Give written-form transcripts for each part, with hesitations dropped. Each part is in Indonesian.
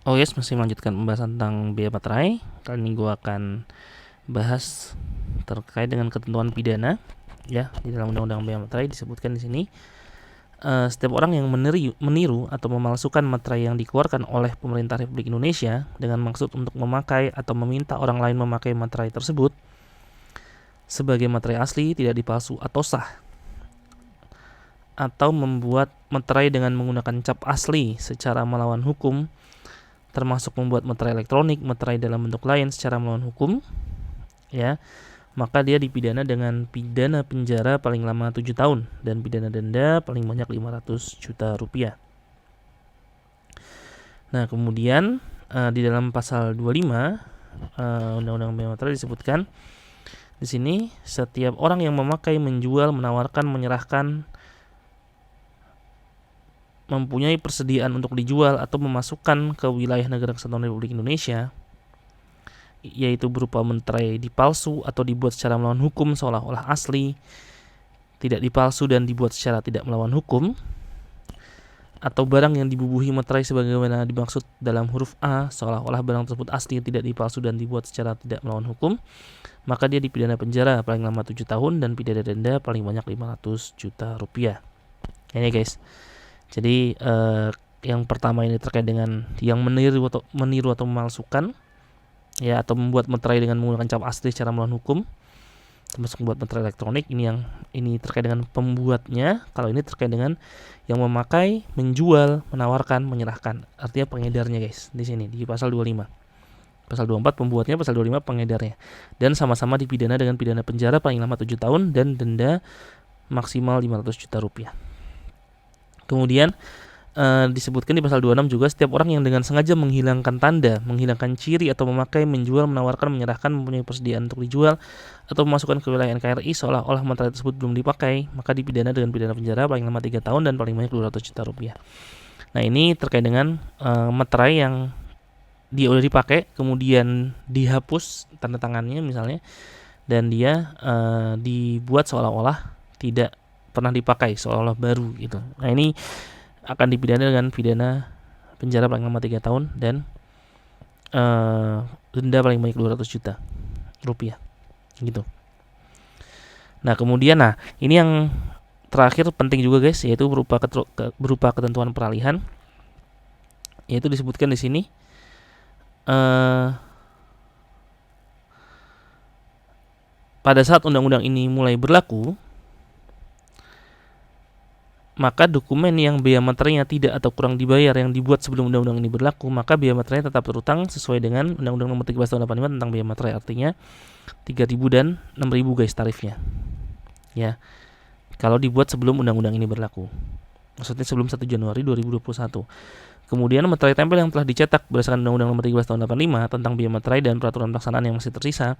Oh yes, masih melanjutkan pembahasan tentang biaya materai. Kali ini gue akan bahas terkait dengan ketentuan pidana. Ya, di dalam Undang-Undang Biaya Materai disebutkan di sini, setiap orang yang meniru atau memalsukan materai yang dikeluarkan oleh pemerintah Republik Indonesia dengan maksud untuk memakai atau meminta orang lain memakai materai tersebut sebagai materai asli, tidak dipalsu atau sah, atau membuat materai dengan menggunakan cap asli secara melawan hukum, termasuk membuat materai elektronik, materai dalam bentuk lain secara melawan hukum, ya, maka dia dipidana dengan pidana penjara paling lama 7 tahun dan pidana denda paling banyak 500 juta rupiah. Nah, kemudian di dalam pasal 25 Undang-Undang Biaya Materai disebutkan di sini, setiap orang yang memakai, menjual, menawarkan, menyerahkan, mempunyai persediaan untuk dijual atau memasukkan ke wilayah negara kesatuan Republik Indonesia, yaitu berupa materai dipalsu atau dibuat secara melawan hukum seolah-olah asli, tidak dipalsu dan dibuat secara tidak melawan hukum, atau barang yang dibubuhi materai sebagaimana dimaksud dalam huruf A seolah-olah barang tersebut asli, tidak dipalsu dan dibuat secara tidak melawan hukum, maka dia dipidana penjara paling lama 7 tahun dan pidana denda paling banyak 500 juta rupiah. Ini guys. Jadi yang pertama ini terkait dengan yang meniru atau memalsukan, ya, atau membuat materai dengan menggunakan cap asli secara melawan hukum, termasuk membuat materai elektronik. Ini terkait dengan pembuatnya. Kalau ini terkait dengan yang memakai, menjual, menawarkan, menyerahkan. Artinya pengedarnya guys. Di sini di pasal 25. Pasal 24 pembuatnya, pasal 25 pengedarnya. Dan sama-sama dipidana dengan pidana penjara paling lama 7 tahun dan denda maksimal 500 juta rupiah. Kemudian disebutkan di pasal 26 juga, setiap orang yang dengan sengaja menghilangkan tanda, menghilangkan ciri atau memakai, menjual, menawarkan, menyerahkan, mempunyai persediaan untuk dijual atau memasukkan ke wilayah NKRI seolah-olah materai tersebut belum dipakai, maka dipidana dengan pidana penjara paling lama 3 tahun dan paling banyak 200 juta rupiah. Nah, ini terkait dengan materai yang dia udah dipakai kemudian dihapus tanda tangannya misalnya, dan dia dibuat seolah-olah tidak pernah dipakai, seolah-olah baru gitu. Nah, ini akan dipidana dengan pidana penjara paling lama 3 tahun dan denda paling banyak 200 juta rupiah gitu. Nah, kemudian ini yang terakhir penting juga guys, yaitu berupa ketentuan peralihan, yaitu disebutkan di sini pada saat undang-undang ini mulai berlaku, maka dokumen yang biaya materainya tidak atau kurang dibayar yang dibuat sebelum undang-undang ini berlaku, maka biaya materainya tetap berutang sesuai dengan Undang-Undang Nomor 13 Tahun 85 tentang biaya materai. Artinya 3.000 dan 6.000 guys tarifnya. Ya. Kalau dibuat sebelum undang-undang ini berlaku. Maksudnya sebelum 1 Januari 2021. Kemudian materai tempel yang telah dicetak berdasarkan Undang-Undang Nomor 13 Tahun 85 tentang biaya materai dan peraturan pelaksanaan yang masih tersisa,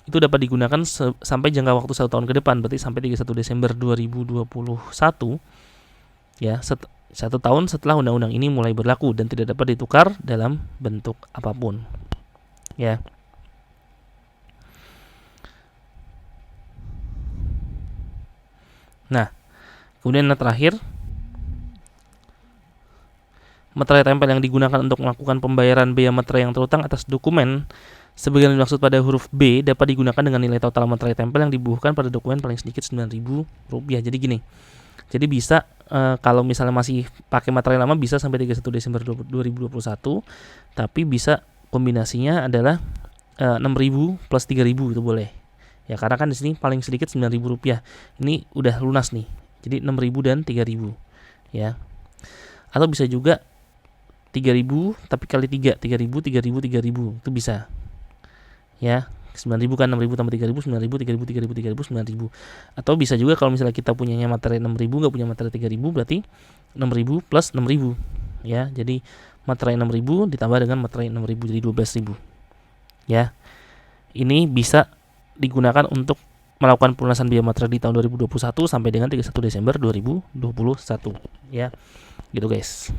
itu dapat digunakan sampai jangka waktu 1 tahun ke depan, berarti sampai 31 Desember 2021. Ya, 1 tahun setelah undang-undang ini mulai berlaku dan tidak dapat ditukar dalam bentuk apapun. Ya. Nah, kemudian yang terakhir, materai tempel yang digunakan untuk melakukan pembayaran biaya materai yang terutang atas dokumen sebagaimana dimaksud pada huruf B dapat digunakan dengan nilai total materai tempel yang dibubuhkan pada dokumen paling sedikit Rp9.000. Jadi gini. Jadi bisa kalau misalnya masih pakai materai lama bisa sampai 31 Desember 2021, tapi bisa kombinasinya adalah 6.000 plus 3.000 itu boleh. Ya, karena kan di sini paling sedikit Rp9.000. Ini udah lunas nih. Jadi 6.000 dan 3.000. Ya. Atau bisa juga 3.000 tapi kali 3, 3.000, 3.000, 3.000 itu bisa. Ya. 9.000 kan 6.000 tambah 3.000, 9.000, 3.000, 3.000, 3.000, 9.000. Atau bisa juga kalau misalnya kita punyanya materai 6.000 nggak punya materai 3.000, berarti 6.000 plus 6.000. Ya, jadi materai 6.000 ditambah dengan materai 6.000 jadi 12.000. Ya. Ini bisa digunakan untuk melakukan pelunasan biaya materai di tahun 2021 sampai dengan 31 Desember 2021. Ya. Gitu guys.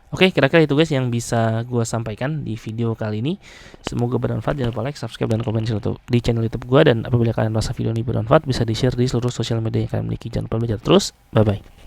Oke, kira-kira itu guys yang bisa gue sampaikan di video kali ini. Semoga bermanfaat. Jangan lupa like, subscribe, dan komen di channel YouTube gue. Dan apabila kalian merasa video ini bermanfaat, bisa di-share di seluruh sosial media yang kalian miliki. Jangan lupa belajar terus. Bye-bye.